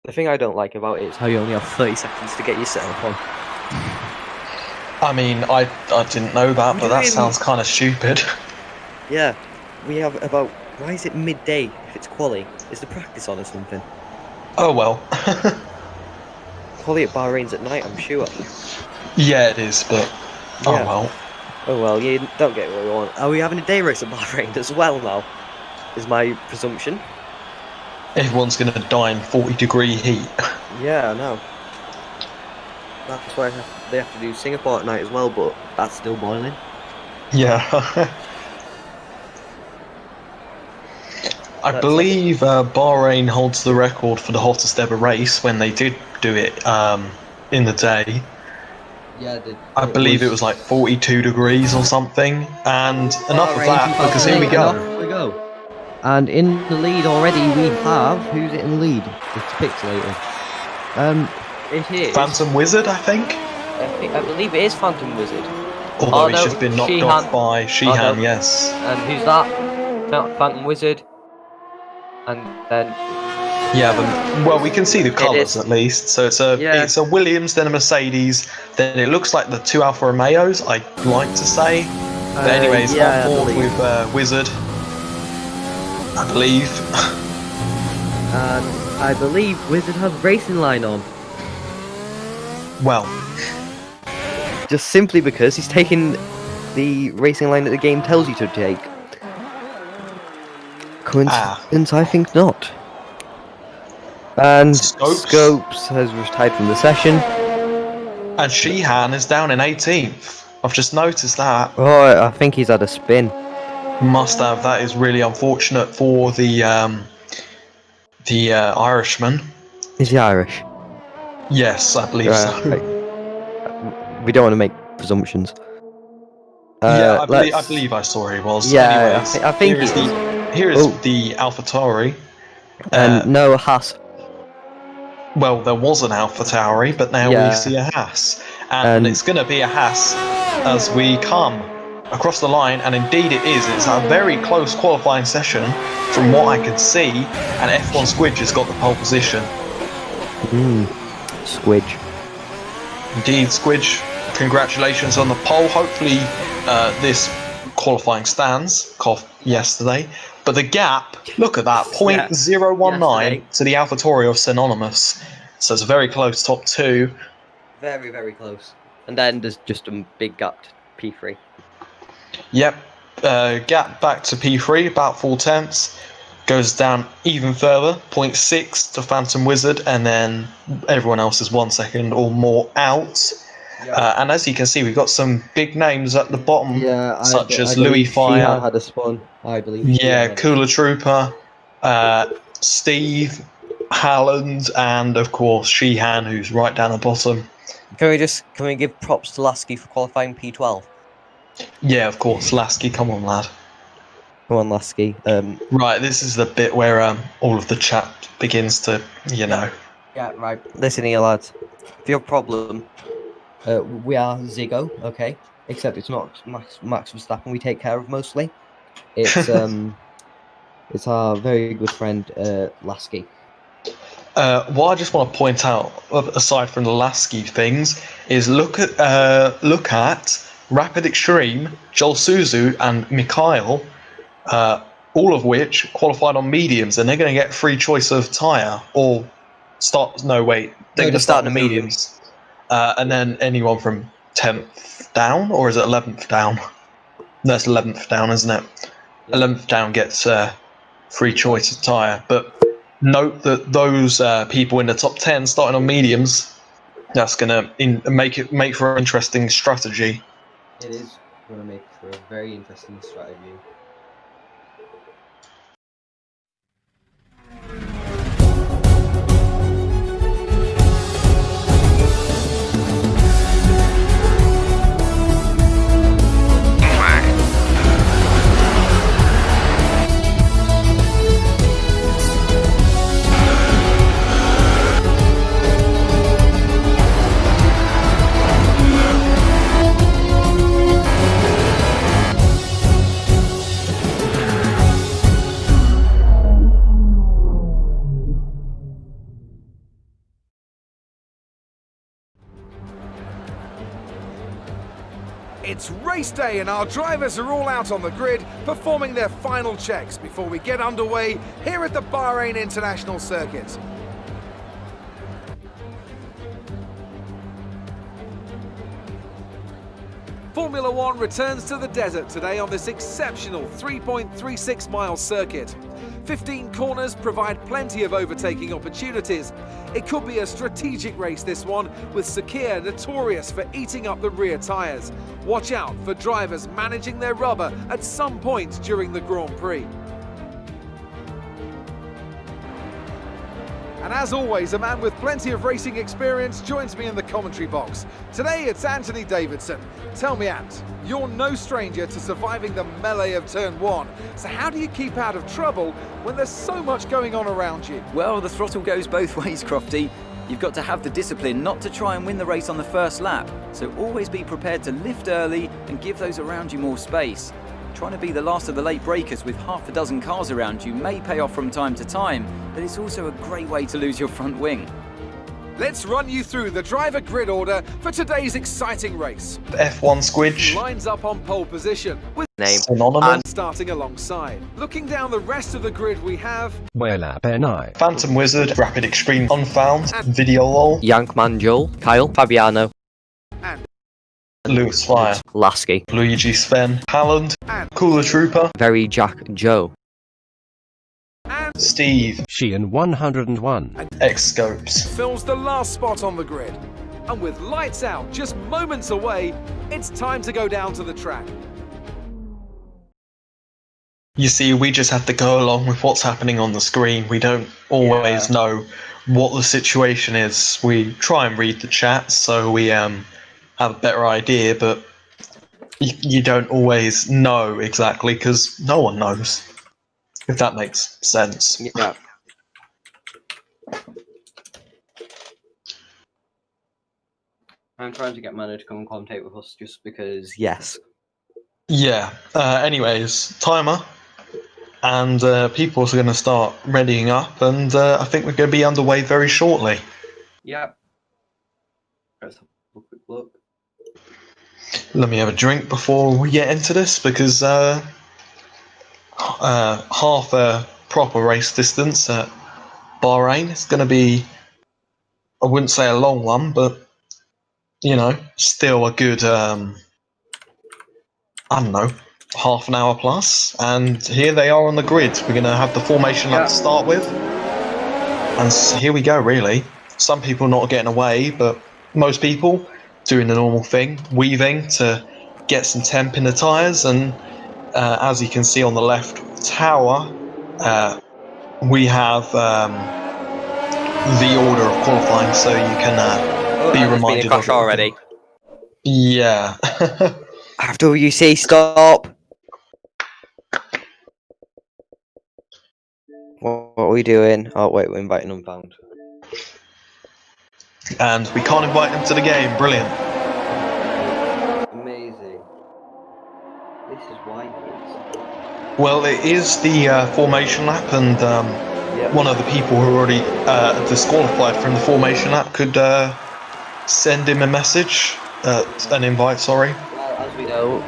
The thing I don't like about it is how you only have 30 seconds to get your setup on. I mean, I didn't know that, but that sounds kind of stupid. Yeah, we have about... Why is it midday if it's quali? Is the practice on or something? Oh well. Quali at Bahrain's at night, I'm sure. Yeah, it is, but Yeah. oh well. Oh well, you don't get what you want. Are we having a day race at Bahrain as well now? Is my presumption. Everyone's gonna die in 40-degree heat. Yeah, I know. That's why they have to do Singapore at night as well, but that's still boiling. Yeah. I believe Bahrain holds the record for the hottest ever race when they did do it in the day. Yeah, I believe it was like 42 degrees or something. And enough of that, because here we go. Here we go. And in the lead already we have... Who's it in the lead? It's pixelated. It is... Phantom Wizard, I think? I believe it is Phantom Wizard. Although he's just been knocked off by Sheehan, no. yes. And who's that? Not Phantom Wizard. And then... Yeah, but, well, we can see the colours at least. So it's a Williams, then a Mercedes, then it looks like the two Alfa Romeos, I'd like to say. But anyway, it's on board with Wizard, I believe. And I believe Wizard has racing line on. Well, just simply because he's taking the racing line that the game tells you to take. Coincidence? I think not. And Scopes has retired from the session. And Sheehan is down in 18th. I've just noticed that. Oh, I think he's had a spin. Must have. That is really unfortunate for the Irishman. Is he Irish? Yes, I believe so. Right. We don't want to make presumptions. Yeah, I believe I saw he was. Yeah, anyways, I think here is the AlphaTauri. No, Haas. Well, there was an AlphaTauri, but now we see a Haas. And it's going to be a Haas as we come across the line, and indeed it is. It's a very close qualifying session from what I can see, and F1 Squidge has got the pole position. Squidge. Indeed, Squidge, congratulations on the pole. Hopefully this qualifying stands, cough yesterday. But the gap, look at that, 0.019 to the AlphaTauri of Synonymous. So it's a very close top two. Very, very close. And then there's just a big gap to P3. Yep, gap back to P3, about 4/10. Goes down even further, 0.6 to Phantom Wizard, and then everyone else is 1 second or more out. And as you can see, we've got some big names at the bottom, such as Louis Fire. Sheehan had a spun, I believe. Yeah, Cooler Trooper, Steve, Halland, and of course Sheehan, who's right down the bottom. Can we give props to Lasky for qualifying P12? Yeah, of course, Lasky, come on, lad. Come on, Lasky. Right, this is the bit where all of the chat begins to, you know. Yeah, right. Listen here, lads. If you have a problem, we are Ziggo, okay? Except it's not Max Verstappen we take care of mostly. It's it's our very good friend Lasky. What I just want to point out, aside from the Lasky things, is look at Rapid Extreme, Joel Suzu, and Mikhail, all of which qualified on mediums, and they're going to get free choice of tyre or start. No, wait, they're going to start on the mediums, and then anyone from 10th down, or is it 11th down? No, it's 11th down, isn't it? 11th down gets free choice of tyre, but note that those people in the top 10 starting on mediums, that's going to make for an interesting strategy. It is going to make for a very interesting strategy. It's race day and our drivers are all out on the grid performing their final checks before we get underway here at the Bahrain International Circuit. Formula One returns to the desert today on this exceptional 3.36-mile circuit. 15 corners provide plenty of overtaking opportunities. It could be a strategic race, this one, with Sakir notorious for eating up the rear tyres. Watch out for drivers managing their rubber at some point during the Grand Prix. And as always, a man with plenty of racing experience joins me in the commentary box. Today it's Anthony Davidson. Tell me, Ant, you're no stranger to surviving the melee of turn one. So how do you keep out of trouble when there's so much going on around you? Well, the throttle goes both ways, Crofty. You've got to have the discipline not to try and win the race on the first lap. So always be prepared to lift early and give those around you more space. Trying to be the last of the late breakers with half a dozen cars around you may pay off from time to time, but it's also a great way to lose your front wing. Let's run you through the driver grid order for today's exciting race. F1 Squidge. Lines up on pole position with Name. Synonymous. starting alongside. Looking down the rest of the grid we have Phantom Wizard. Rapid Extreme Unfound. Video Lol. Yankman Joel, Kyle, Fabiano, and Lewis Flyer. Lasky, Luigi Sven. Halland. and Cooler Trooper. Very Jack Joe, Steve. Sheehan 101. X Scopes. fills the last spot on the grid. And with lights out just moments away, it's time to go down to the track. You see, we just have to go along with what's happening on the screen. We don't always know what the situation is. We try and read the chat so we have a better idea, but you don't always know exactly because no one knows, if that makes sense. yeah. I'm trying to get Manu to come and commentate with us just because, yes. Yeah, anyways, timer. And people are going to start readying up, and I think we're going to be underway very shortly. Yeah. Let's have a quick look. Let me have a drink before we get into this, because half a proper race distance at Bahrain is going to be, I wouldn't say a long one, but, you know, still a good, I don't know, half an hour plus. And here they are on the grid. We're going to have the formation lap to start with. And here we go, really. Some people not getting away, but most people doing the normal thing, weaving to get some temp in the tyres. And as you can see on the left tower, we have the order of qualifying, so you can be reminded of it already. Yeah. After you say stop. What are we doing? Oh wait, we're inviting Unfound. And we can't invite them to the game. Brilliant. Amazing. This is why it's... Well, it is the formation lap, and one of the people who are already disqualified from the formation lap could send him a message, an invite, sorry. Well, as we know,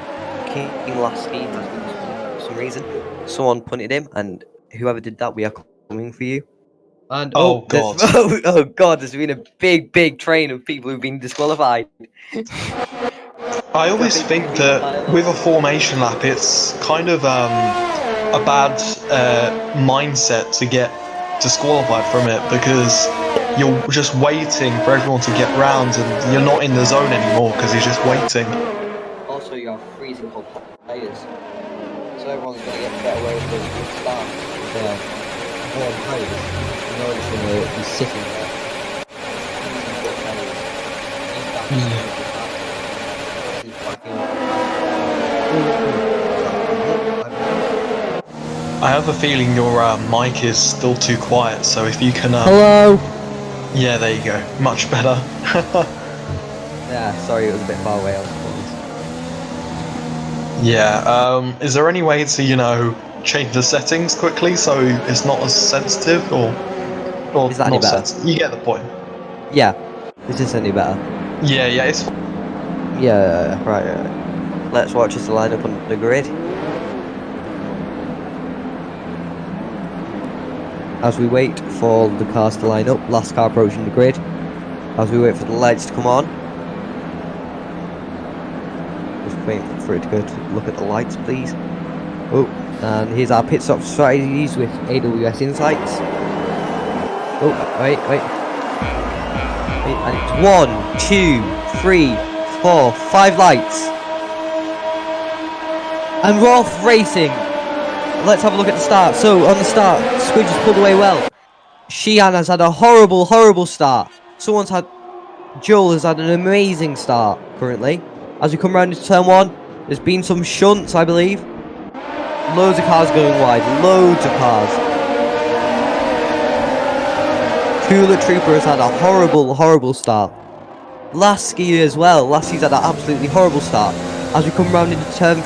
King Lasky has been disqualified for some reason. Someone punted him, and whoever did that, we are coming for you. And Oh, God. oh God, there's been a big train of people who've been disqualified. I always think that with a formation lap, it's kind of a bad mindset to get disqualified from it, because you're just waiting for everyone to get round and you're not in the zone anymore because you're just waiting. Also, you have freezing cold players, so everyone's going to get away with those good starts. They're warm players. You know, it's going to be sitting there. I have a feeling your mic is still too quiet, so if you can... Hello! Yeah, there you go. Much better. Yeah, sorry, it was a bit far away. Yeah, is there any way to, you know, change the settings quickly so it's not as sensitive, or Is that any not better? You get the point. Yeah, is this any better? Yeah, it's... Yeah, right. Let's watch us line up on the grid. As we wait for the cars to line up, last car approaching the grid. As we wait for the lights to come on. Just waiting for it to go to look at the lights, please. Oh, and here's our pit stop strategies with AWS Insights. Oh, wait. And it's 1, 2, 3, 4, 5 lights. And we're off racing. Let's have a look at the start. So, on the start, Squidge has pulled away well. Sheehan has had a horrible start. Joel has had an amazing start, currently. As we come round into turn 1, there's been some shunts, I believe. Loads of cars going wide. Loads of cars. Cooler Trooper has had a horrible start. Lasky as well. Lasky's had an absolutely horrible start. As we come round into turn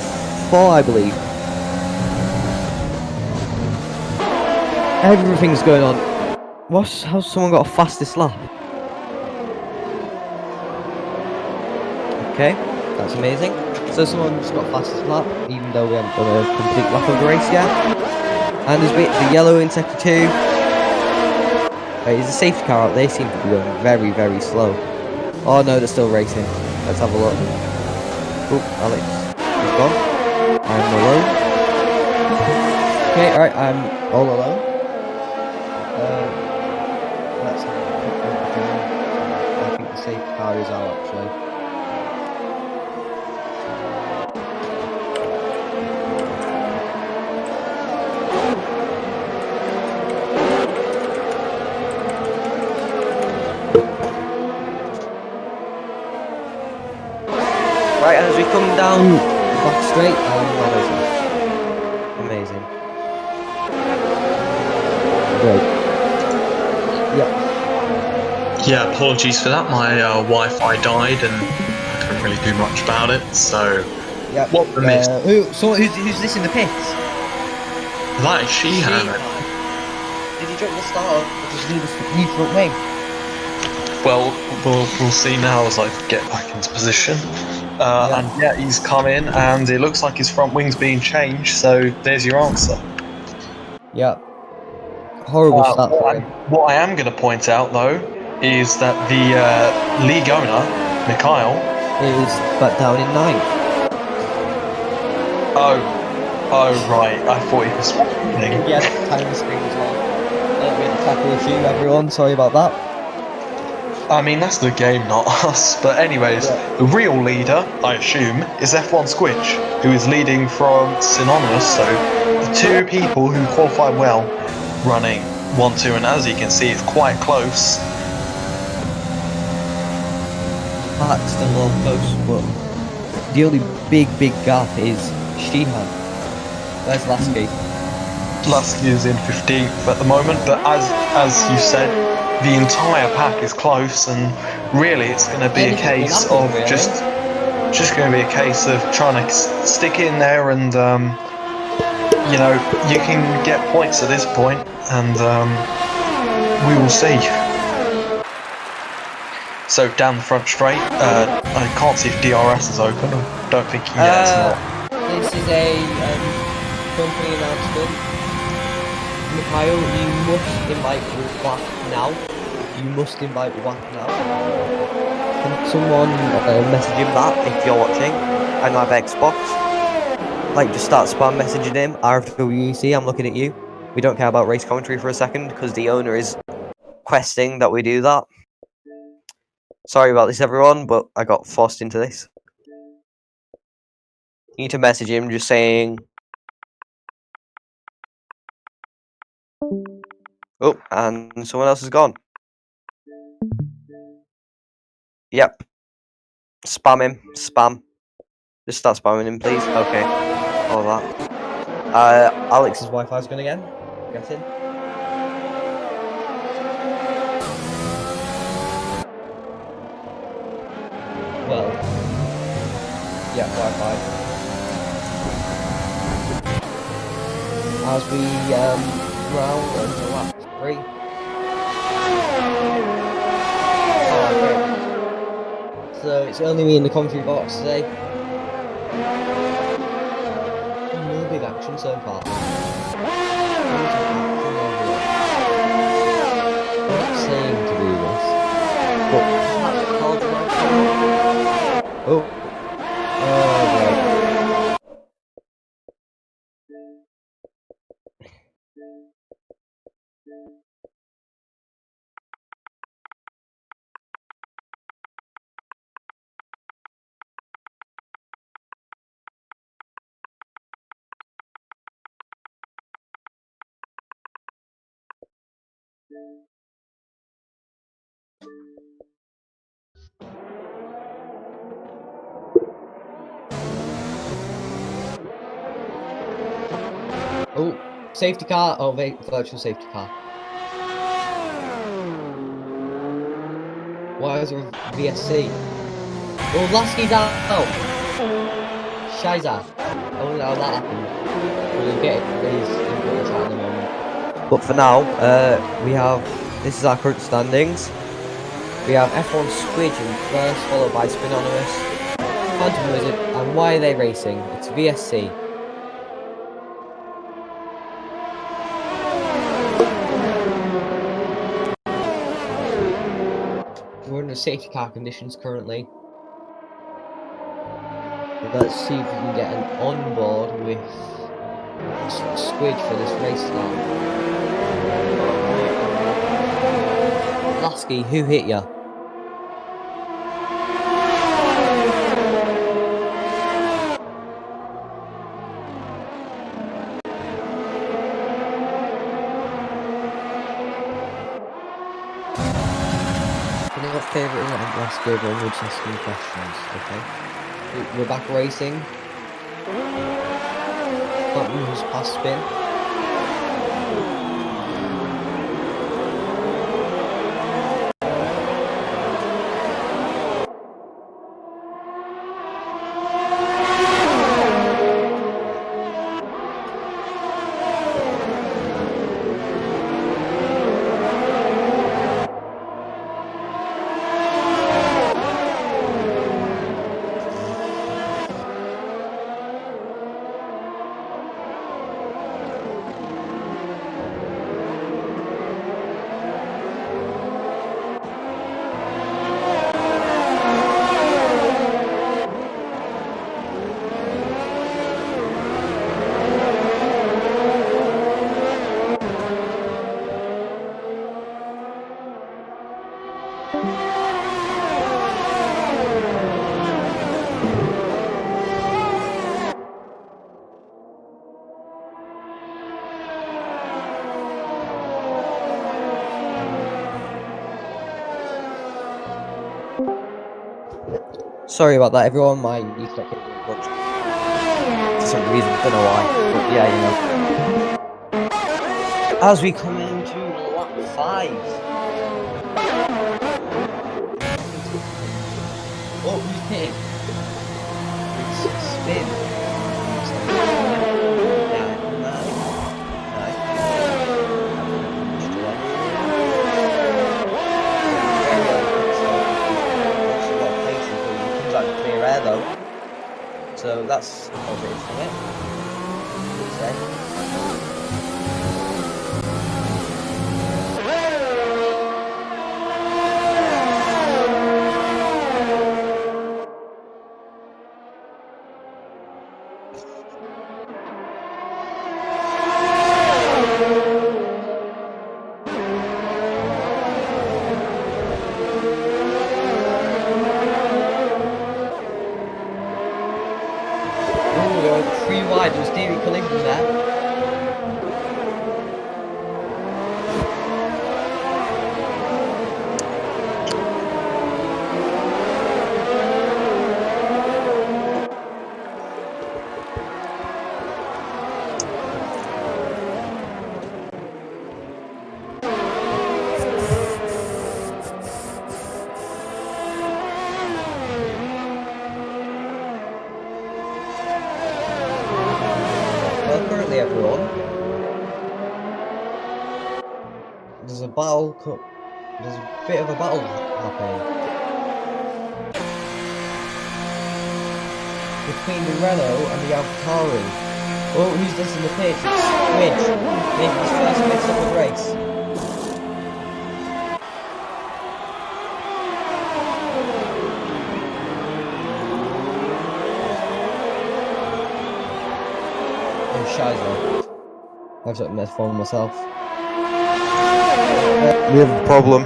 4, I believe. Everything's going on. How's someone got a fastest lap? Okay, that's amazing. So someone's got fastest lap, even though we haven't done a complete lap of the race yet. And there's the yellow in sector 2. There's a safety car out. They seem to be going very slow. Oh no, they're still racing. Let's have a look. Oh, Alex is gone. I'm alone. Okay, alright, I'm all alone. Let's have a quick look again. I think the safety car is out actually. Right, as we come down back straight, amazing. Great. Yep. Yeah, apologies for that. My Wi-Fi died and I couldn't really do much about it. So, Yep. what the miss? Who's this in the pits? That is Sheehan. Did he jump the start or just leave the front wing? Well, we'll see now as I get back into position. And yeah, he's come in and it looks like his front wing's being changed, so there's your answer. Yeah. Horrible start for him. What I am going to point out though is that the league owner, Mikhail, is back down in 9th. Oh right, I thought he was winning. Yeah, time the screen as well. We had a tackle issue, everyone, sorry about that. I mean, that's the game, not us. But anyways, the real leader, I assume, is F1 Squidge, who is leading from Synonymous. So the two people who qualified well, running 1-2, and as you can see, it's quite close. Park's still all close, but the only big gap is Sheehan. Where's Lasky? Lasky is in 15th at the moment, but as you said, the entire pack is close, and really it's going to be a case of just going to be a case of trying to stick in there, and you know, you can get points at this point, and we will see. So down the front straight, I can't see if DRS is open. I don't think it's not. This is a company announcement. Mikhail, you must invite WAP now. You must invite WAP now. Can someone message him that if you're watching and have Xbox? Like, just start spam messaging him. RFWEC, I'm looking at you. We don't care about race commentary for a second because the owner is requesting that we do that. Sorry about this, everyone, but I got forced into this. You need to message him just saying... Oh, and someone else is gone. Yep. Spam him. Spam. Just start spamming him, please. Okay. All that. Alex's Wi-Fi's gone again. I'm guessing. Well. Yeah, Wi-Fi. As we round until lap 3. So it's only me in the commentary box today. No big action so far. Loads of action everywhere. I'm not saying to do this, but perhaps cards might come up. Oh. Oh, great. Oh, safety car. Oh, virtual safety car. Why is there a VSC? Oh, Lasky's out. Shiza. I wonder how that happened. We'll get his input in the chat in a moment. But for now, this is our current standings. We have F1 Squidge in first, followed by Spinonimus, Phantom Wizard, and why are they racing? It's VSC. We're in the safety car conditions currently. Let's see if we can get an onboard with Squidge for this race start. Lasky, who hit ya? Can I got favourite and last go onwards asking questions, okay? We're back racing. Button who's past spin. Sorry about that, everyone. My knee stopped getting booked for some reason. Don't know why, but yeah, you know. As we come into lap 5. Oh, who's hitting? It's spin. Though, so that's positive from it. Three wide, there was Davey collision there. Everyone, there's a battle. There's a bit of a battle happening between the Renault and the AlphaTauri. Oh, who's this in the pits? It's Squidge, making his first pit stop of the race. Oh, Shiza. I've got mess for myself. We have a problem.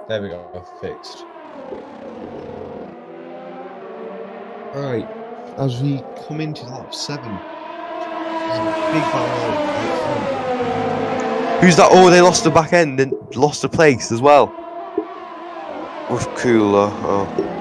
There we go, fixed. Alright, as we come into lap 7, there's a big battle out front. Who's that? Oh, they lost the back end and lost the place as well. With Cooler. Oh.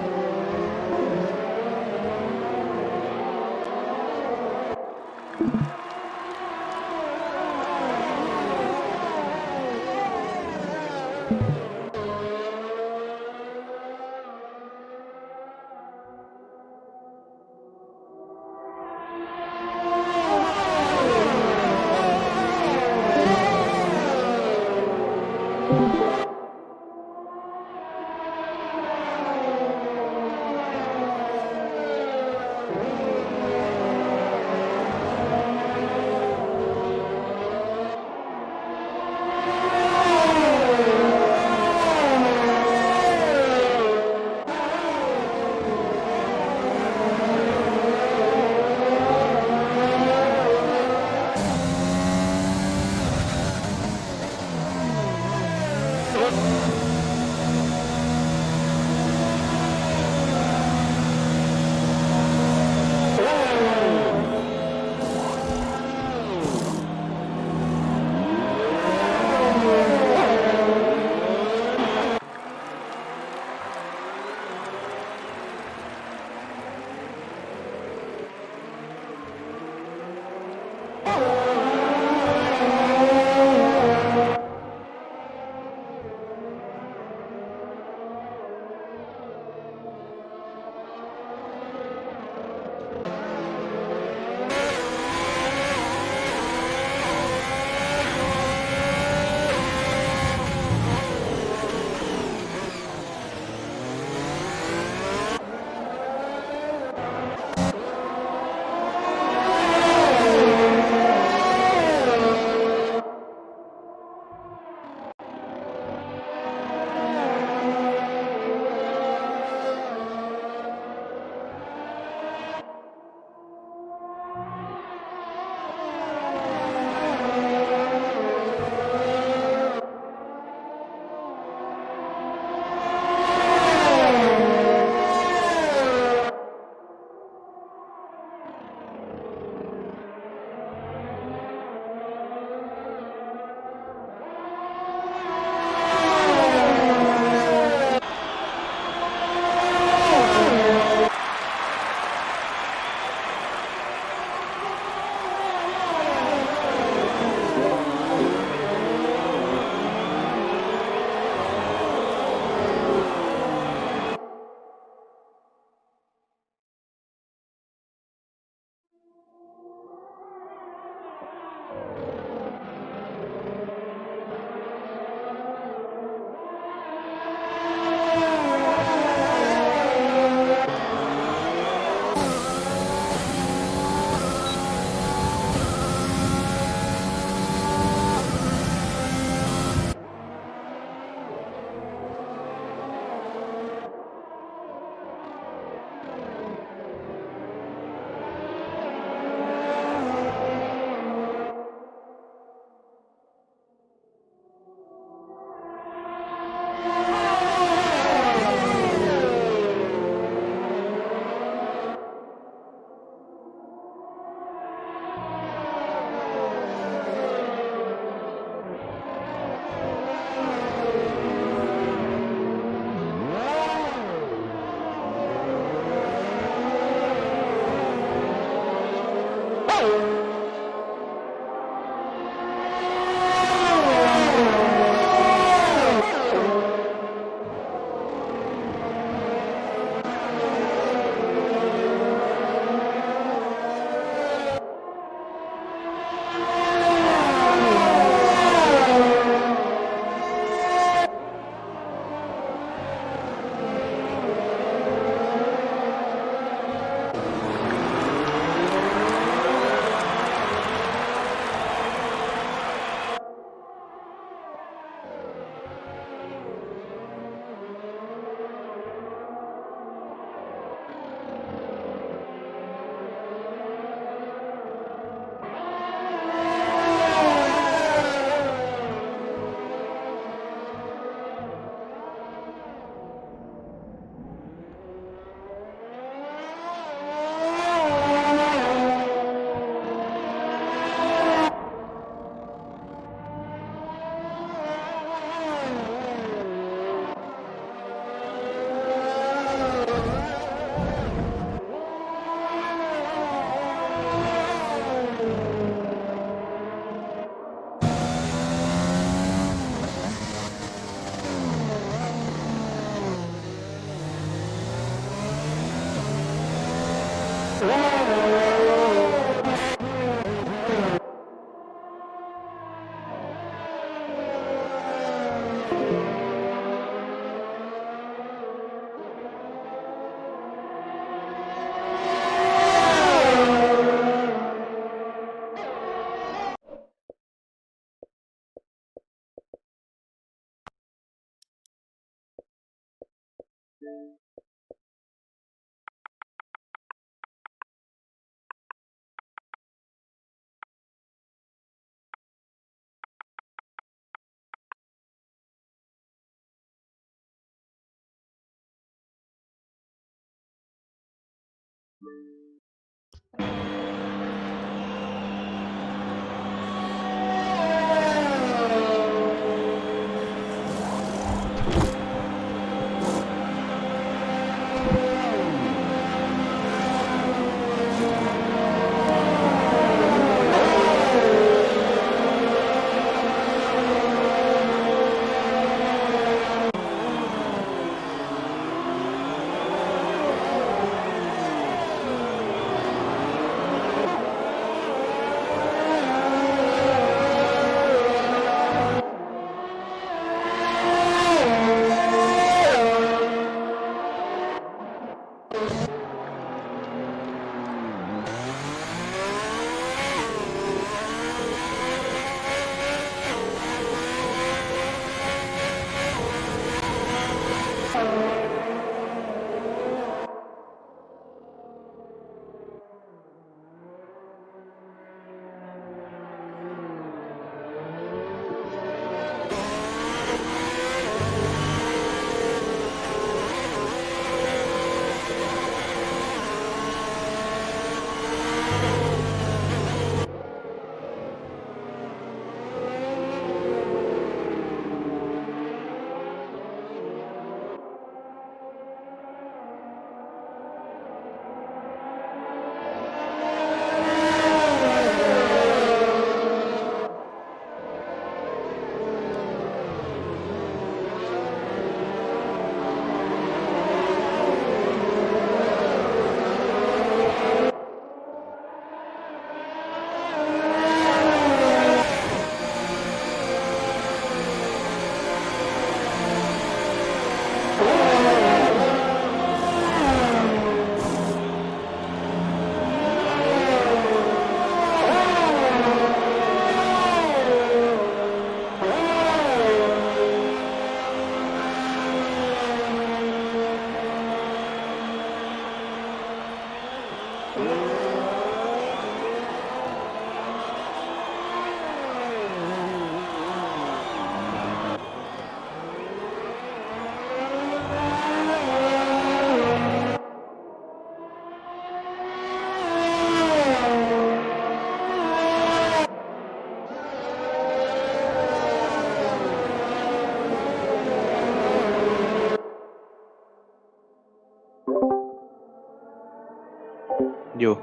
Yo.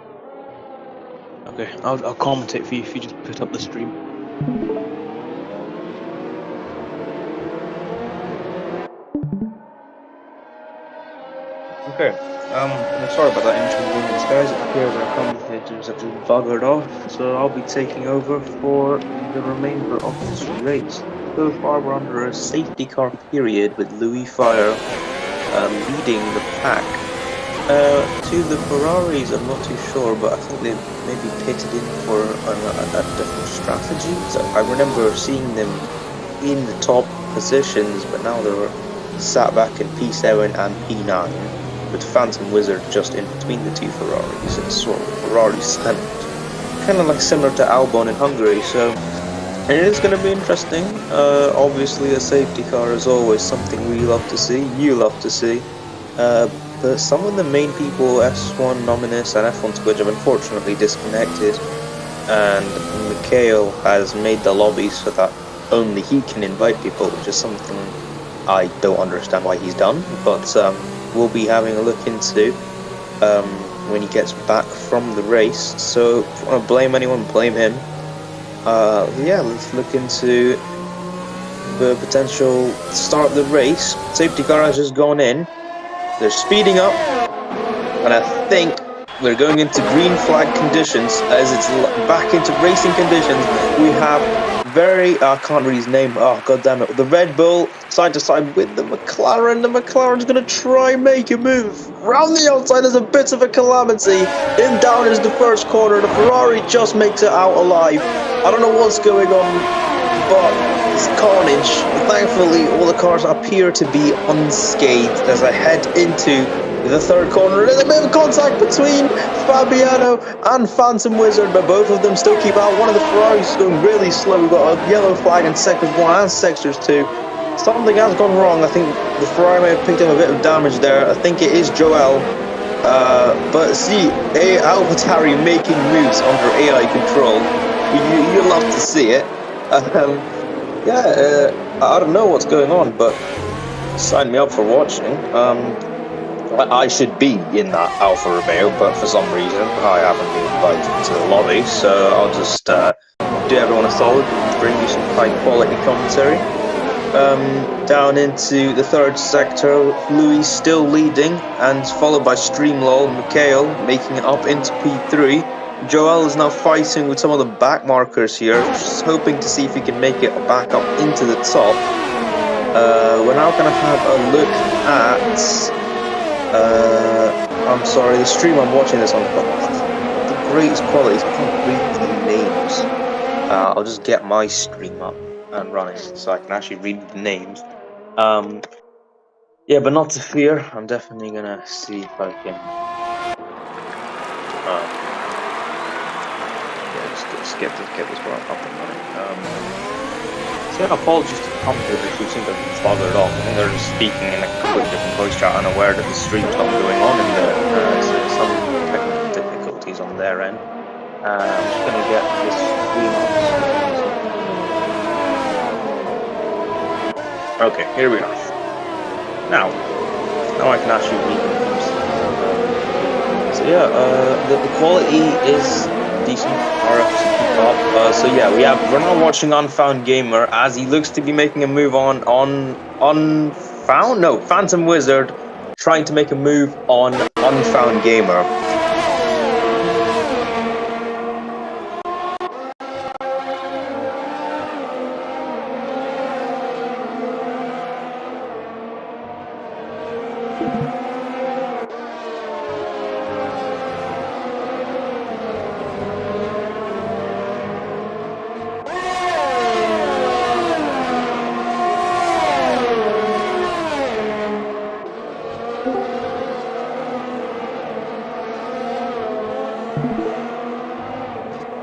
Okay, I'll commentate for you if you just put up the stream. Okay, I'm sorry about that inconvenience, guys. It appears our commentators have just buggered off, so I'll be taking over for the remainder of this race. So far, we're under a safety car period with Louis Fire leading the pack. To the Ferraris, I'm not too sure, but I think they maybe pitted in for a different strategy. So I remember seeing them in the top positions, but now they're sat back in P7 and P9, with Phantom Wizard just in between the two Ferraris. It's sort of Ferrari stand, kind of like similar to Albon in Hungary. So it is going to be interesting. Obviously, a safety car is always something we love to see. You love to see. But some of the main people, S1 Nominis and F1 Twitch, have unfortunately disconnected, and Mikhail has made the lobby so that only he can invite people, which is something I don't understand why he's done, but we'll be having a look into when he gets back from the race. So if you want to blame anyone, blame him. Yeah, let's look into the potential start of the race. Safety car has just gone in. They're speeding up, and I think we're going into green flag conditions as it's back into racing conditions. We have I can't read his name, oh god damn it, the Red Bull side to side with the McLaren. The McLaren's going to try and make a move. Round the outside is a bit of a calamity. In down is the first corner. The Ferrari just makes it out alive. I don't know what's going on, but it's carnage. Thankfully, all the cars appear to be unscathed as I head into the third corner. There's a bit of contact between Fabiano and Phantom Wizard, but both of them still keep out. One of the Ferraris is going really slow. We've got a yellow flag in sectors 1 and sectors 2. Something has gone wrong. I think the Ferrari may have picked up a bit of damage there. I think it is Joel But see, AlphaTauri making moves under AI control. You love to see it. Yeah, I don't know what's going on, but sign me up for watching. I should be in that Alfa Romeo, but for some reason I haven't been invited to the lobby, so I'll just do everyone a solid and bring you some high quality commentary. Down into the third sector, Louis still leading, and followed by Streamlol and Mikhail making it up into P3. Joel is now fighting with some of the back markers here, just hoping to see if he can make it back up into the top. We're now going to have a look at... I'm sorry, the stream I'm watching this on, the greatest quality, I can't read the names. I'll just get my stream up and running so I can actually read the names. Yeah, but not to fear. I'm definitely gonna see if I can. Yeah, just get this one up and running. So yeah, apologies to the commentators who seem to have buggered off. I think they're just speaking in a completely different voice chat, unaware that the stream's not going on in there. So there's some technical difficulties on their end. I'm just gonna get this stream up. Okay, here we are. Now I can actually read them. So yeah, the quality is decent. RF to keep up. So yeah, we're now watching Unfound Gamer as he looks to be making a move on Phantom Wizard trying to make a move on Unfound Gamer.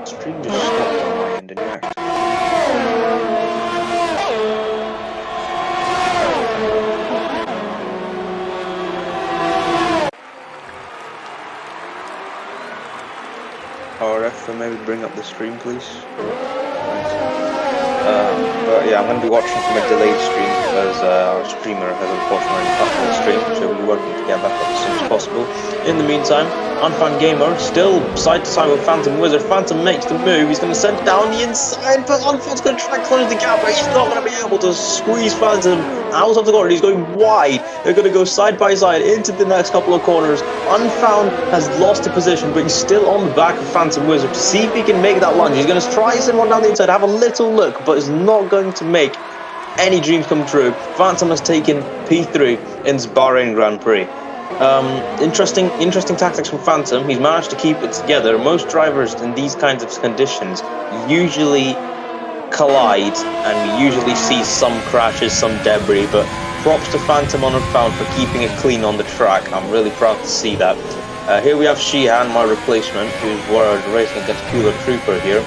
Stream just stopped on my end in fact. RF, maybe bring up the stream, please. But yeah, I'm going to be watching from a delayed stream because our streamer has unfortunately cut the stream, so we'll be working to get back up as soon as possible. In the meantime, Unfound Gamer still side to side with Phantom Wizard. Phantom makes the move, he's going to send it down the inside, but Unfound's going to try and close the gap, but he's not going to be able to squeeze Phantom out of the corner. He's going wide. They're going to go side by side into the next couple of corners. Unfound has lost the position, but he's still on the back of Phantom Wizard to see if he can make that lunge. He's going to try and send one down the inside, have a little look, but it's not going to make any dreams come true. Phantom has taken P3 in this Bahrain Grand Prix. Interesting tactics from Phantom. He's managed to keep it together. Most drivers in these kinds of conditions usually collide, and we usually see some crashes, some debris, but props to Phantom on Unfound for keeping it clean on the track. I'm really proud to see that. Here we have Sheehan, my replacement, who's racing against Cooler Trooper here.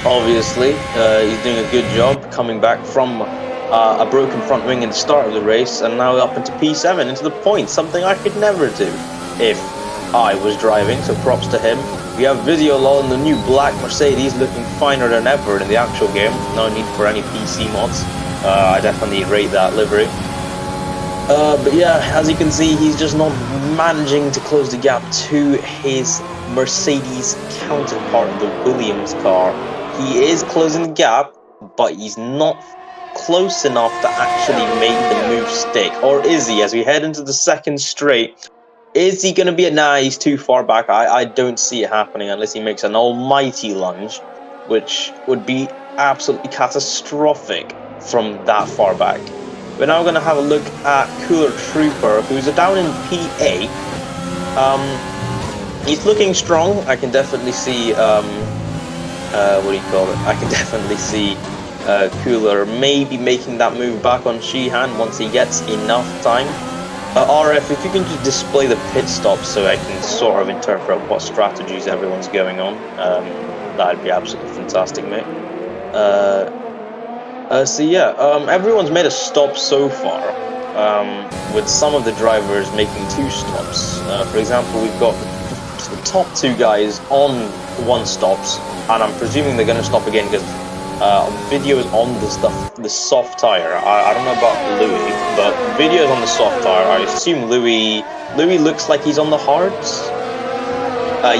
Obviously, he's doing a good job coming back from a broken front wing in the start of the race, and now up into P7, into the points, something I could never do if I was driving, so props to him. We have Visiolol in the new black Mercedes, looking finer than ever in the actual game. No need for any PC mods. I definitely rate that livery. But yeah, as you can see, he's just not managing to close the gap to his Mercedes counterpart, the Williams car. He is closing the gap, but he's not close enough to actually make the move stick. Or is he? As we head into the second straight, is he going to be nah, he's too far back. I don't see it happening unless he makes an almighty lunge, which would be absolutely catastrophic from that far back. We're now going to have a look at Cooler Trooper, who's down in P8. He's looking strong. I can definitely see, what do you call it? I can definitely see Cooler maybe making that move back on Sheehan once he gets enough time. RF, if you can just display the pit stops so I can sort of interpret what strategies everyone's going on, that'd be absolutely fantastic, mate. So yeah, everyone's made a stop so far. with some of the drivers making 2 stops. For example, we've got the top 2 guys on 1 stops, and I'm presuming they're going to stop again because videos on the soft tire. I don't know about Louis, but videos on the soft tire. I assume Louis looks like he's on the hards.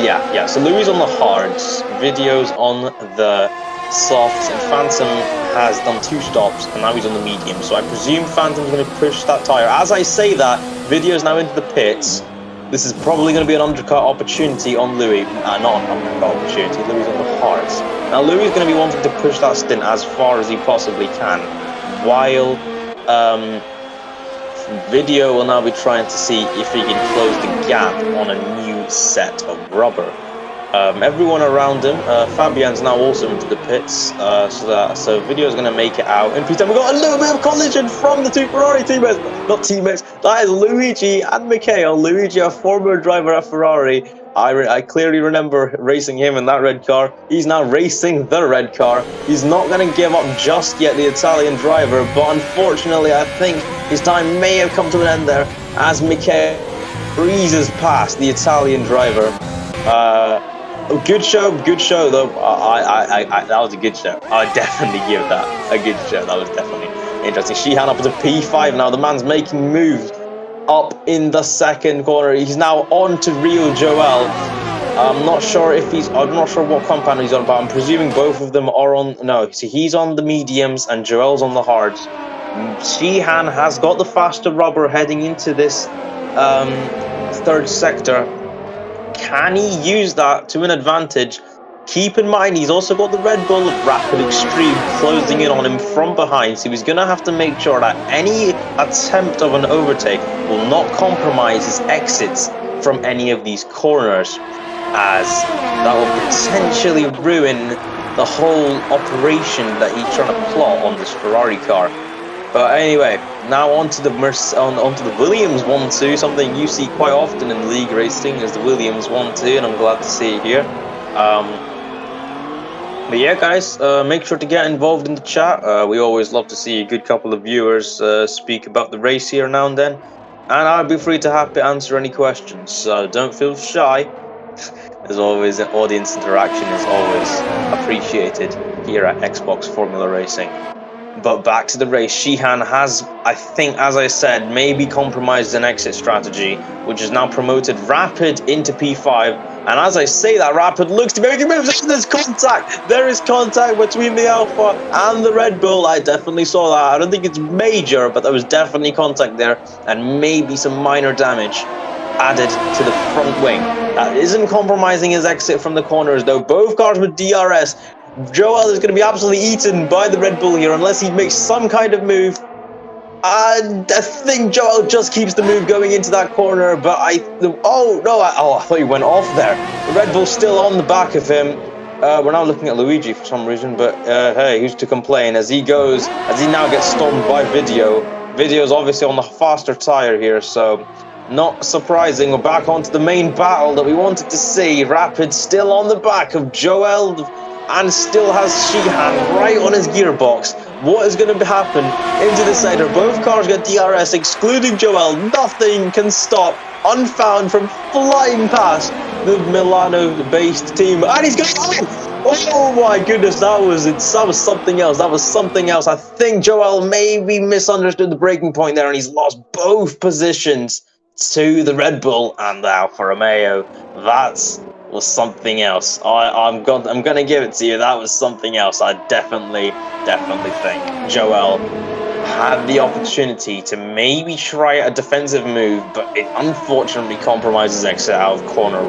Yeah. So Louis on the hards. Videos on the softs, and Phantom has done 2 stops, and now he's on the medium. So I presume Phantom's going to push that tire. As I say that, video's now into the pits. This is probably going to be an undercut opportunity on Louis. Not an undercut opportunity. Louis on the hards. Now Louis is going to be wanting to push that stint as far as he possibly can, while Video will now be trying to see if he can close the gap on a new set of rubber. Everyone around him, Fabian's now also into the pits, so Video is going to make it out. In P10, we've got a little bit of collision from the 2 Ferrari teammates, not teammates, that is Luigi and Michael. Luigi, a former driver at Ferrari. I clearly remember racing him in that red car. He's now racing the red car. He's not going to give up just yet, the Italian driver, but unfortunately I think his time may have come to an end there as Michael breezes past the Italian driver. Good show though. That was a good show. I definitely give that a good show. That was definitely interesting. Sheehan up to P5 now. The man's making moves up in the second corner. He's now on to Rio Joel. I'm not sure what compound he's on, but I'm presuming both of them are on. No, see, he's on the mediums and Joel's on the hards. Sheehan has got the faster rubber heading into this third sector. Can he use that to an advantage? Keep in mind, he's also got the Red Bull Rapid Extreme closing in on him from behind, so he's going to have to make sure that any attempt of an overtake will not compromise his exits from any of these corners, as that will potentially ruin the whole operation that he's trying to plot on this Ferrari car. But anyway, now onto the Williams 1-2, something you see quite often in league racing is the Williams 1-2, and I'm glad to see it here. But yeah, guys, make sure to get involved in the chat. We always love to see a good couple of viewers speak about the race here now and then, and I'll be free to happy answer any questions. So don't feel shy. As always, audience interaction is always appreciated here at Xbox Formula Racing. But back to the race, Sheehan has, I think, as I said, maybe compromised an exit strategy, which is now promoted Rapid into P5. And as I say that, Rapid looks to be making moves. There's contact. There is contact between the Alpha and the Red Bull. I definitely saw that. I don't think it's major, but there was definitely contact there, and maybe some minor damage added to the front wing. That isn't compromising his exit from the corners, though. Both cars with DRS. Joel is going to be absolutely eaten by the Red Bull here unless he makes some kind of move. And I think Joel just keeps the move going into that corner, but I thought he went off there. The Red Bull's still on the back of him. We're now looking at Luigi for some reason, but hey, who's to complain as he now gets stormed by Video. Video's obviously on the faster tire here, so not surprising. We're back onto the main battle that we wanted to see. Rapid still on the back of Joel and still has Sheehan right on his gearbox. What is going to happen into the center? Both cars got DRS, excluding Joel. Nothing can stop Unfound from flying past the Milano-based team, and he's going. Oh my goodness, that was something else. That was something else. I think Joel maybe misunderstood the braking point there, and he's lost both positions to the Red Bull and the Alfa Romeo. That was something else. I'm gonna give it to you. That was something else. I definitely think Joel had the opportunity to maybe try a defensive move, but it unfortunately compromises exit out of corner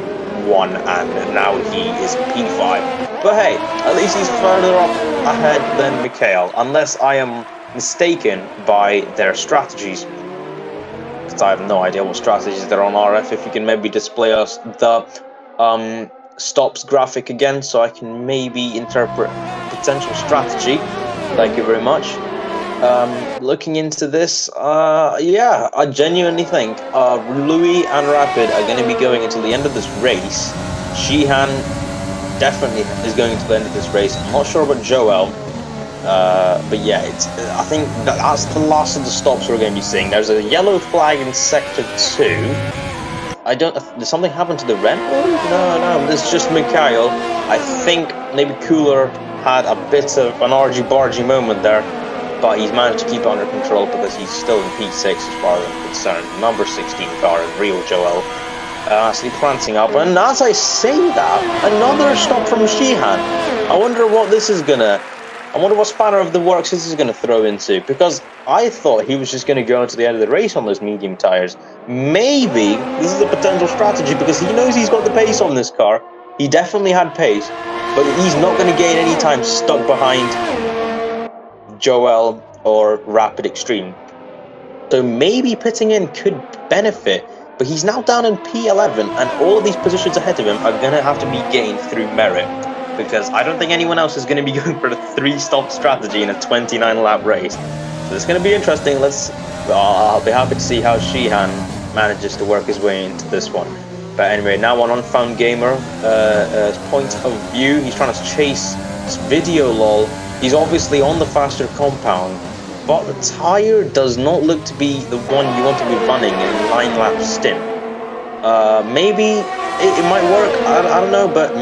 1, and now he is P5. But hey, at least he's further up ahead than Mikhail, unless I am mistaken by their strategies. Because I have no idea what strategies they're on. RF, if you can maybe display us the stops graphic again, so I can maybe interpret potential strategy. Thank you very much. Looking into this, yeah, I genuinely think Louis and Rapid are going to be going until the end of this race. Sheehan definitely is going to the end of this race. I'm not sure about Joel. But yeah, I think that's the last of the stops we're going to be seeing. There's a yellow flag in sector 2. I don't. Did something happen to the Renault? No. It's just Mikhail. I think maybe Cooler had a bit of an argy-bargy moment there, but he's managed to keep it under control because he's still in P6 as far as I'm concerned. Number 16 car is Real Joel. Actually prancing up, and as I say that, another stop from Sheehan. I wonder what spanner of the works this is gonna throw into, because I thought he was just gonna go into the end of the race on those medium tires. Maybe this is a potential strategy because he knows he's got the pace on this car. He definitely had pace, but he's not gonna gain any time stuck behind Joel or Rapid Extreme. So maybe pitting in could benefit. But he's now down in P11, and all of these positions ahead of him are going to have to be gained through merit. Because I don't think anyone else is going to be going for the 3-stop strategy in a 29-lap race. So it's going to be interesting. I'll be happy to see how Sheehan manages to work his way into this one. But anyway, now on Unfound Gamer, point of view, he's trying to chase this video lol. He's obviously on the faster compound, but the tyre does not look to be the one you want to be running in a 9-lap stint. Maybe it might work. I don't know, but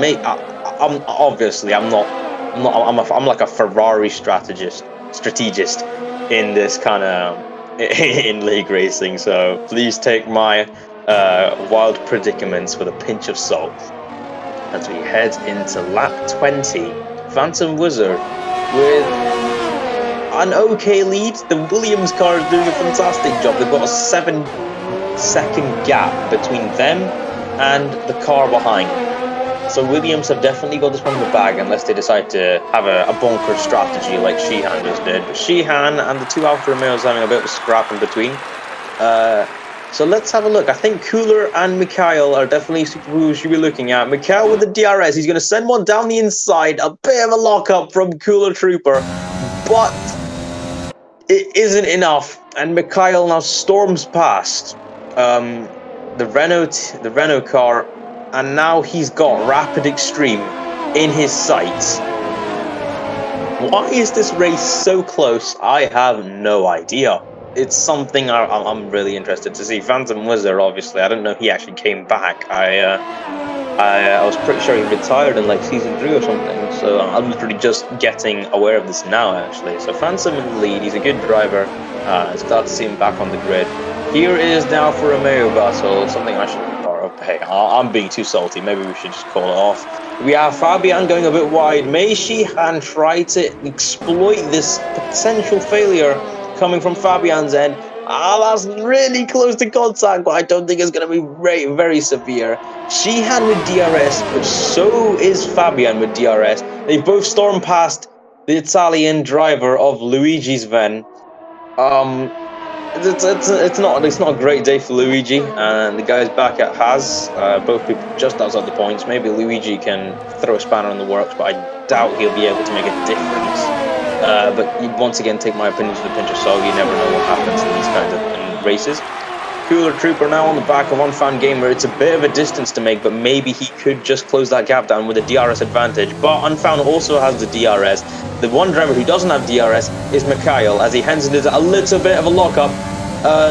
I'm like a Ferrari strategist in this kind of in league racing. So please take my wild predicaments with a pinch of salt. As we head into lap 20, Phantom Wizard with an okay lead. The Williams car is doing a fantastic job. They've got a 7-second gap between them and the car behind. So Williams have definitely got this one in the bag unless they decide to have a bonkers strategy like Sheehan just did. But Sheehan and the 2 Alfa Romeos having a bit of a scrap in between. So let's have a look. I think Cooler and Mikhail are definitely who we should be looking at. Mikhail with the DRS. He's going to send one down the inside. A bit of a lockup from Cooler Trooper. But it isn't enough, and Mikhail now storms past the Renault car, and now he's got Rapid Extreme in his sights. Why is this race so close? I have no idea. It's something I'm really interested to see. Phantom Wizard, obviously, I don't know he actually came back. I was pretty sure he retired in like season 3 or something, so I'm literally just getting aware of this now, actually. So Phantom in the lead, he's a good driver. It's glad to see him back on the grid. Here is now for Romeo battle, something I should be part of. Hey, I'm being too salty, maybe we should just call it off. We have Fabian going a bit wide. May Sheehan try to exploit this potential failure coming from Fabian's end? That's really close to contact, but I don't think it's going to be very, very severe. Sheehan with DRS, but so is Fabian with DRS. They both storm past the Italian driver of Luigi's Ven. It's not a great day for Luigi, and the guys back at Haas, both people just outside the points. Maybe Luigi can throw a spanner in the works, but I doubt he'll be able to make a difference. But you once again take my opinion to the pinch of salt. You never know what happens in these kinds of races. Cooler Trooper now on the back of Unfound Gamer. It's a bit of a distance to make, but maybe he could just close that gap down with a DRS advantage. But Unfound also has the DRS. The one driver who doesn't have DRS is Mikhail, as he heads into a little bit of a lockup.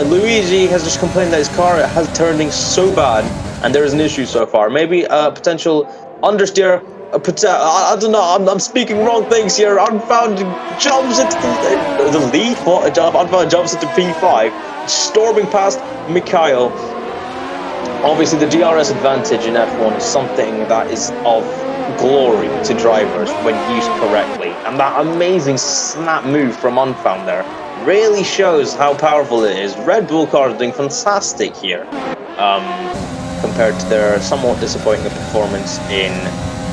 Luigi has just complained that his car has turning so bad, and there is an issue so far. Maybe a potential understeer. I don't know. I'm speaking wrong things here. Unfound jumps into the lead. What? Unfound jumps into P5, storming past Mikhail. Obviously, the DRS advantage in F1 is something that is of glory to drivers when used correctly, and that amazing snap move from Unfound there really shows how powerful it is. Red Bull cars are doing fantastic here, compared to their somewhat disappointing performance in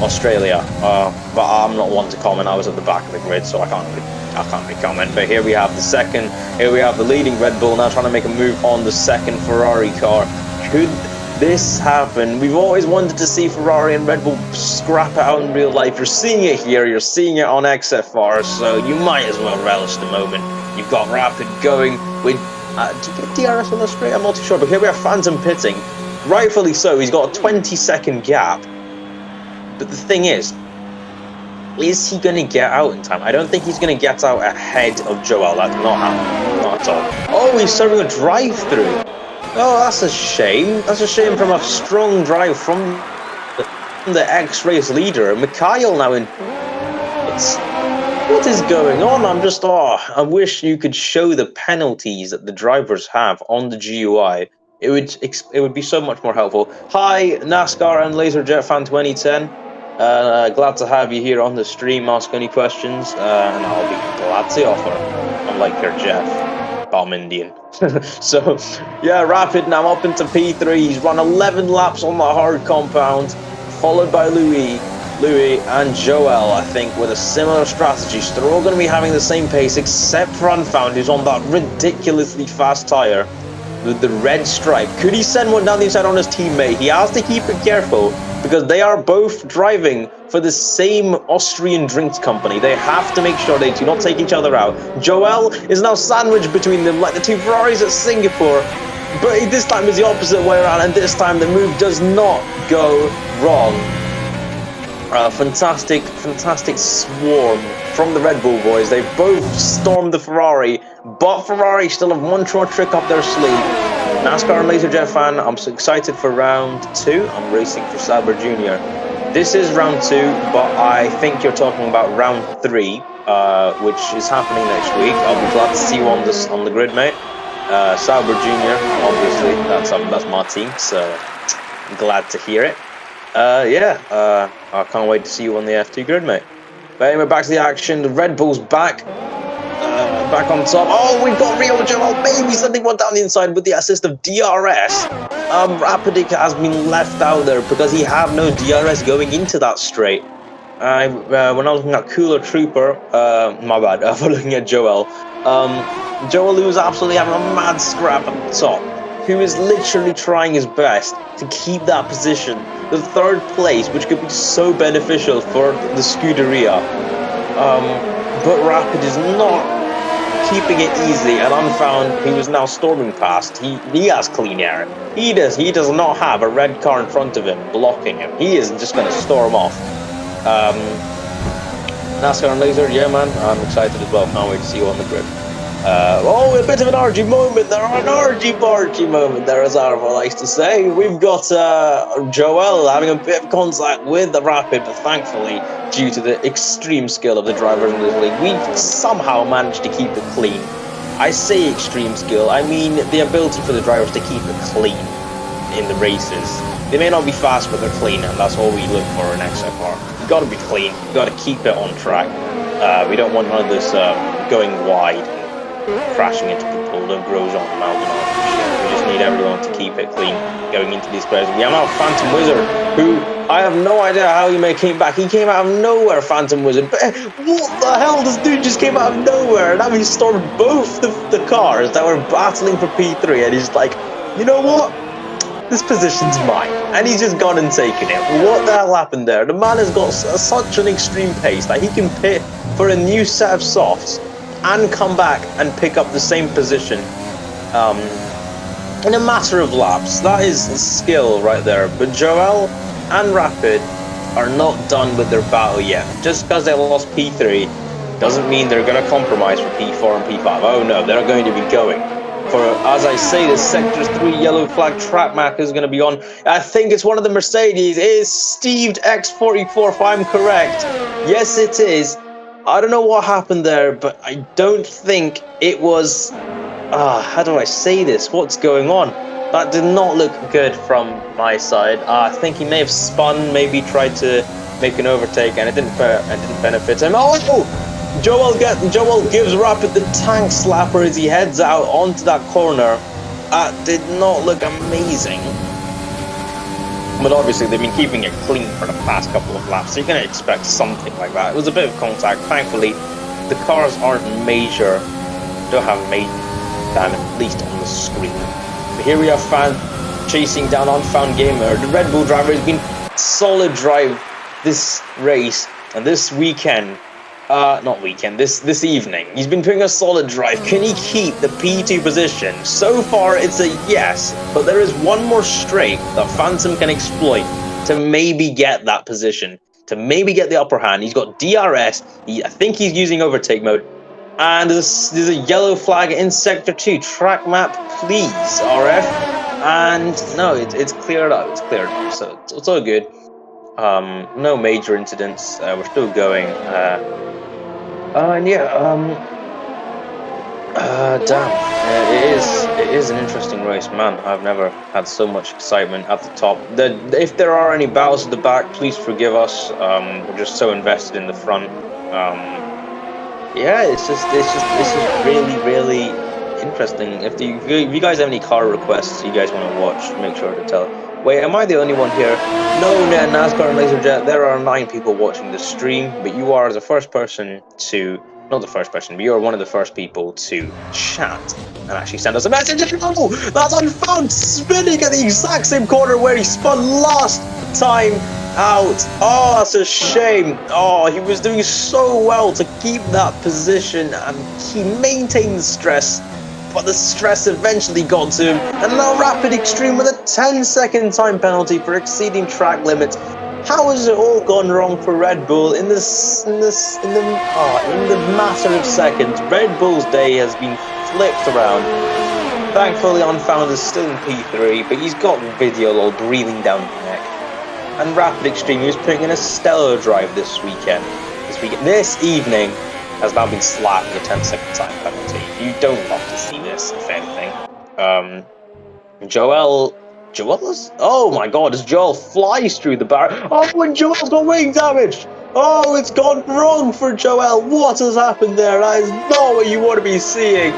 Australia, but I'm not one to comment. I was at the back of the grid, so I can't really comment. But here we have the leading Red Bull now trying to make a move on the second Ferrari car. Could this happen? We've always wanted to see Ferrari and Red Bull scrap it out in real life. You're seeing it here, you're seeing it on XFR, so you might as well relish the moment. You've got Rapid going with do you get DRS on Australia? I'm not too sure, but here we have Phantom pitting, rightfully so. He's got a 20-second gap. But the thing is, is he going to get out in time? I don't think he's going to get out ahead of Joel. That's not happening. Not at all. Oh, he's serving a drive-through. Oh, that's a shame. That's a shame from a strong drive from the X-Race leader. Mikhail now in... What is going on? I wish you could show the penalties that the drivers have on the GUI. It would be so much more helpful. Hi, NASCAR and LaserJet fan 2010. Glad to have you here on the stream. Ask any questions, and I'll be glad to offer. Unlike your Jeff, bomb Indian. So, yeah, Rapid now up into P3. He's run 11 laps on the hard compound, followed by Louis and Joel, I think, with a similar strategy. So they're all going to be having the same pace, except for Unfound, who's on that ridiculously fast tyre with the red stripe. Could he send one down the inside on his teammate? He has to keep it careful, because they are both driving for the same Austrian drinks company. They have to make sure they do not take each other out. Joel is now sandwiched between them like the two Ferraris at Singapore, but this time is the opposite way around, and this time the move does not go wrong. Fantastic swarm from the Red Bull boys. They both stormed the Ferrari, but Ferrari still have one more trick up their sleeve. NASCAR and LaserJet fan, I'm so excited for round 2. I'm racing for Sauber Jr. This is round 2, but I think you're talking about round 3, which is happening next week. I'll be glad to see you on the grid, mate. Sauber Jr. Obviously, that's my team, so I'm glad to hear it. I can't wait to see you on the F2 grid, mate. But anyway, back to the action. The Red Bull's back on top. Oh, we've got Rio Joel, baby, sending one down the inside with the assist of DRS. Rapidic has been left out there because he had no DRS going into that straight. We're not looking at Cooler Trooper. My bad. We're looking at Joel. Joel, who's absolutely having a mad scrap at the top, who is literally trying his best to keep that position, the 3rd place, which could be so beneficial for the Scuderia. But Rapid is not keeping it easy, and Unfound, who is now storming past, he has clean air. He does not have a red car in front of him blocking him. He is just going to storm off. NASCAR and Laser, yeah man, I'm excited as well. Can't wait to see you on the grid. A bit of an RG moment there, an RG moment there, as Arvo likes to say. We've got Joel having a bit of contact with the Rapid, but thankfully, due to the extreme skill of the drivers in this league, we've somehow managed to keep it clean. I say extreme skill, I mean the ability for the drivers to keep it clean in the races. They may not be fast, but they're clean, and that's all we look for in XFR. You gotta be clean, you gotta keep it on track. We don't want none of this going wide, crashing into people, the Grosjean Mountain. We just need everyone to keep it clean going into these players. We have now Phantom Wizard, who I have no idea how he came back. He came out of nowhere, Phantom Wizard. But what the hell? This dude just came out of nowhere, and now he stormed both the cars that were battling for P3, and he's like, you know what? This position's mine. And he's just gone and taken it. What the hell happened there? The man has got such an extreme pace that he can pit for a new set of softs and come back and pick up the same position in a matter of laps. That is skill right there. But Joel and Rapid are not done with their battle yet. Just because they lost P3 doesn't mean they're going to compromise for P4 and P5. Oh no, they're going to be going. For, as I say, the Sector 3 yellow flag track marker is going to be on. I think it's one of the Mercedes. It is Steved X44, if I'm correct. Yes, it is. I don't know what happened there, but I don't think it was... how do I say this? What's going on? That did not look good from my side. I think he may have spun, maybe tried to make an overtake, and it didn't benefit him. Oh! Joel gives Rapid the tank slapper as he heads out onto that corner. That did not look amazing. But obviously they've been keeping it clean for the past couple of laps, so you're going to expect something like that. It was a bit of contact. Thankfully, the cars aren't major, don't have major damage, at least on the screen. But here we have Fan chasing down Unfound Gamer. The Red Bull driver has been solid drive this race and this weekend. This evening. He's been doing a solid drive. Can he keep the P2 position? So far, it's a yes, but there is one more straight that Phantom can exploit to maybe get that position. to maybe get the upper hand. He's got DRS. I think he's using overtake mode. And there's a yellow flag in Sector 2. Track map, please, RF. And no, it's cleared up. It's cleared up. So it's all good. No major incidents. We're still going. And yeah, damn. It is an interesting race, man. I've never had so much excitement at the top. If there are any battles at the back, please forgive us. We're just so invested in the front. Yeah, it's just really, really interesting. If you guys have any car requests you guys want to watch, make sure to tell. Wait, am I the only one here? No, NASCAR and LaserJet, there are 9 people watching the stream, but you are the first person to... Not the first person, but you are one of the first people to chat and actually send us a message. Oh, that's Unfound spinning at the exact same corner where he spun last time out. Oh, that's a shame. Oh, he was doing so well to keep that position and he maintained the stress, but the stress eventually got to him. And now Rapid Extreme with a 10-second time penalty for exceeding track limits. How has it all gone wrong for Red Bull in the matter of seconds? Red Bull's day has been flipped around. Thankfully, Unfound is still in P3, but he's got video all breathing down the neck. And Rapid Extreme, who's putting in a stellar drive this evening, has now been slapped with a 10-second time penalty. You don't love to see this, if anything. Joel is... Oh my god, as Joel flies through the barrier. Oh, and Joel's got wing damage! Oh, it's gone wrong for Joel. What has happened there? That is not what you want to be seeing.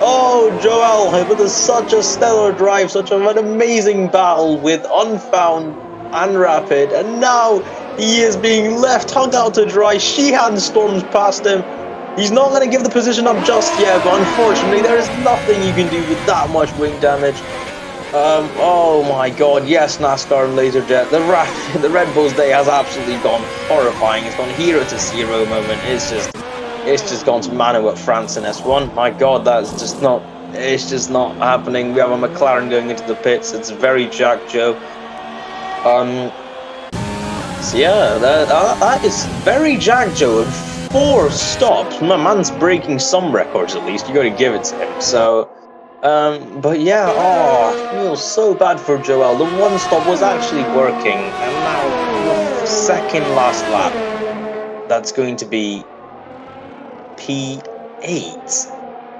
Oh, Joel, with such a stellar drive, such an amazing battle with Unfound and Rapid, and now he is being left hung out to dry. Sheehan storms past him. He's not going to give the position up just yet, but unfortunately there is nothing you can do with that much wing damage. Oh my god, yes, NASCAR and LaserJet. The Red Bull's day has absolutely gone horrifying. It's gone 0-0 moment. It's just gone to Manu at France in S1. My god, it's just not happening. We have a McLaren going into the pits. It's very Jack Joe. So yeah, that is very Jack Joe. 4 stops. My man's breaking some records at least. You got to give it to him. So, but yeah, I feel so bad for Joel. The one stop was actually working, and now the second last lap, that's going to be P8.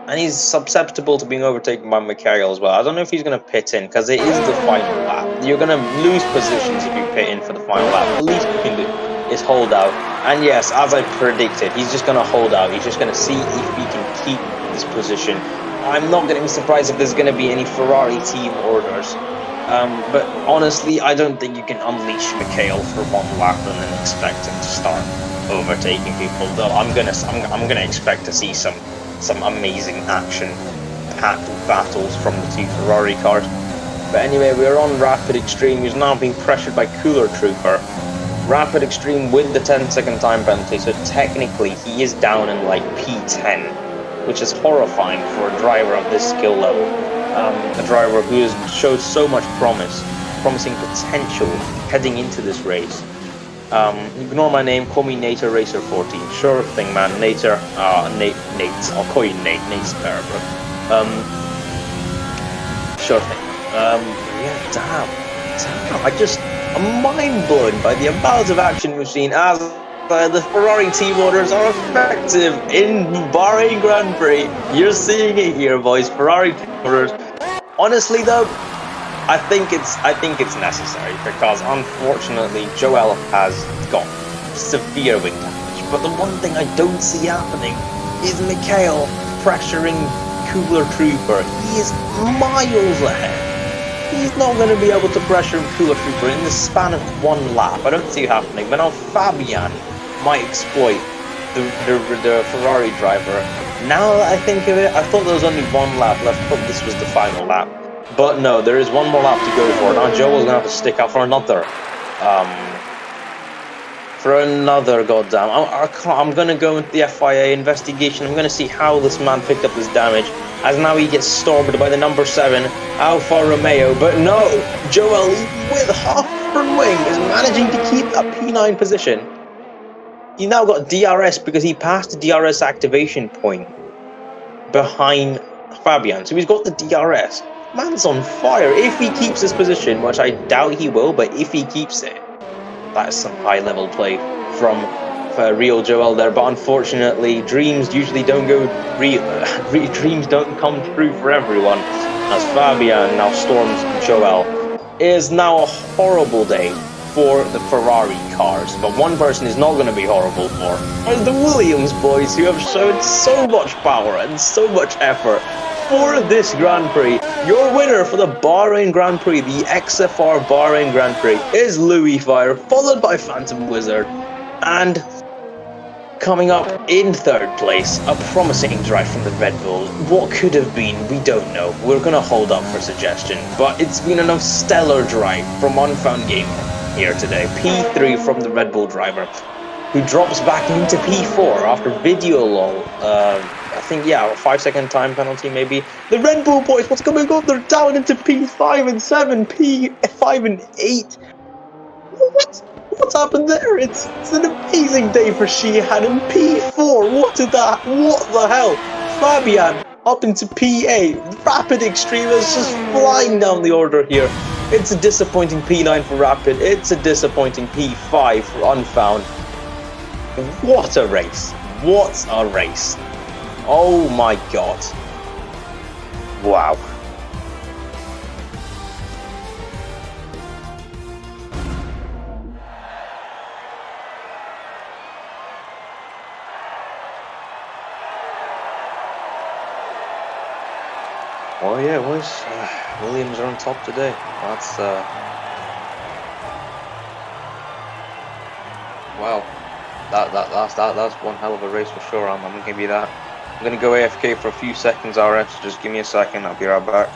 And he's susceptible to being overtaken by Mikhail as well. I don't know if he's going to pit in, because it is the final lap. You're going to lose positions if you pit in for the final lap. The least you can do is hold out. And yes, as I predicted, he's just going to hold out. He's just going to see if he can keep this position. I'm not going to be surprised if there's going to be any Ferrari team orders. But honestly, I don't think you can unleash Mikhail for one lap and then expect him to start overtaking people. Though I'm gonna expect to see some amazing action-packed battles from the 2 Ferrari cars. But anyway, we're on Rapid Extreme, who's now being pressured by Cooler Trooper. Rapid Extreme with the 10-second time penalty, so technically he is down in like P10, which is horrifying for a driver of this skill level. A driver who has showed so much promising potential heading into this race. Ignore my name, call me Nater Racer 14. Sure thing, man. Nater, Nate, I'll call you Nate. Nate's better, bro. Sure thing. Yeah, damn. I'm mind blown by the amount of action we've seen as the Ferrari team orders are effective in Bahrain Grand Prix. You're seeing it here, boys. Ferrari team orders. Honestly, though, I think it's necessary because unfortunately Joel has got severe wing damage. But the one thing I don't see happening is Mikhail pressuring Cooler Trooper. He is miles ahead. He's not going to be able to pressure Cooler Trooper in the span of 1 lap. I don't see it happening. But now Fabian might exploit the Ferrari driver. Now that I think of it, I thought there was only 1 lap left. I thought this was the final lap. But no, there is 1 more lap to go for. Now Joel's going to have to stick out for another. Goddamn. I'm going to go into the FIA investigation. I'm going to see how this man picked up this damage. As now he gets stormed by the number 7 Alfa Romeo. But no, Joel, with half front wing is managing to keep that P9 position. He now got DRS because he passed the DRS activation point behind Fabian. So he's got the DRS. Man's on fire. If he keeps this position, which I doubt he will, but if he keeps it, that is some high-level play from Real Joel there. But unfortunately, dreams usually don't go dreams don't come true for everyone. As Fabian now storms Joel. It is now a horrible day for the Ferrari cars, but one person is not going to be horrible for are the Williams boys, who have shown so much power and so much effort for this Grand Prix. Your winner for the Bahrain Grand Prix, the XFR Bahrain Grand Prix, is Louis Fire, followed by Phantom Wizard, and coming up in third place, a promising drive from the Red Bull. What could have been, we don't know. We're going to hold up for suggestion, but it's been a stellar drive from Unfound Gamer here today. P3 from the Red Bull driver, who drops back into P4 after video lull. I think, yeah, a 5-second time penalty maybe. The Red Bull boys, what's going on? They're down into P5 and 7, P5 and 8. What's happened there? It's an amazing day for Sheehan in P4. What the hell? Fabian up into P8. Rapid Extreme is just flying down the order here. It's a disappointing P9 for Rapid. It's a disappointing P5 for Unfound. What a race. What a race. Oh my god. Wow. Well, yeah, it was. Williams are on top today. That's wow. That's one hell of a race for sure. I'm gonna give you that. I'm gonna go AFK for a few seconds, RS. Just give me a second. I'll be right back.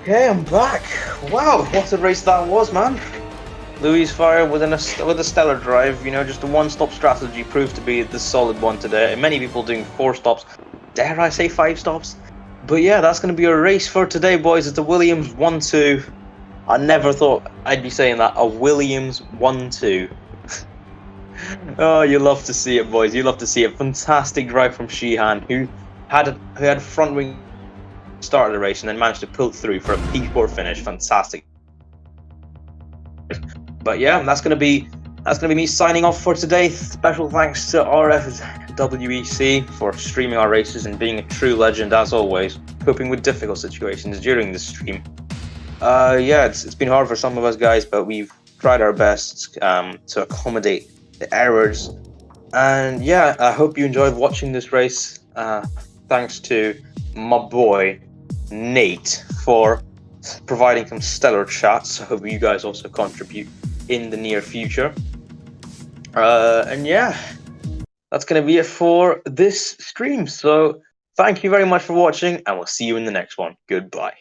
Okay, I'm back. Wow, what a race that was, man. Louis Fire with a stellar drive. You know, just a one-stop strategy proved to be the solid one today. Many people doing 4 stops. Dare I say 5 stops? But yeah, that's going to be a race for today, boys. It's a Williams 1-2. I never thought I'd be saying that. A Williams 1-2. Oh, you love to see it, boys. You love to see it. Fantastic drive from Sheehan, who had front wing start of the race and then managed to pull through for a P4 finish. Fantastic. But yeah, that's gonna be me signing off for today. Special thanks to RFWEC for streaming our races and being a true legend as always, coping with difficult situations during the stream. Yeah, it's been hard for some of us guys, but we've tried our best to accommodate the errors. And yeah, I hope you enjoyed watching this race. Thanks to my boy Nate for providing some stellar chats. I hope you guys also contribute in the near future. And yeah, that's going to be it for this stream. So thank you very much for watching, and we'll see you in the next one. Goodbye.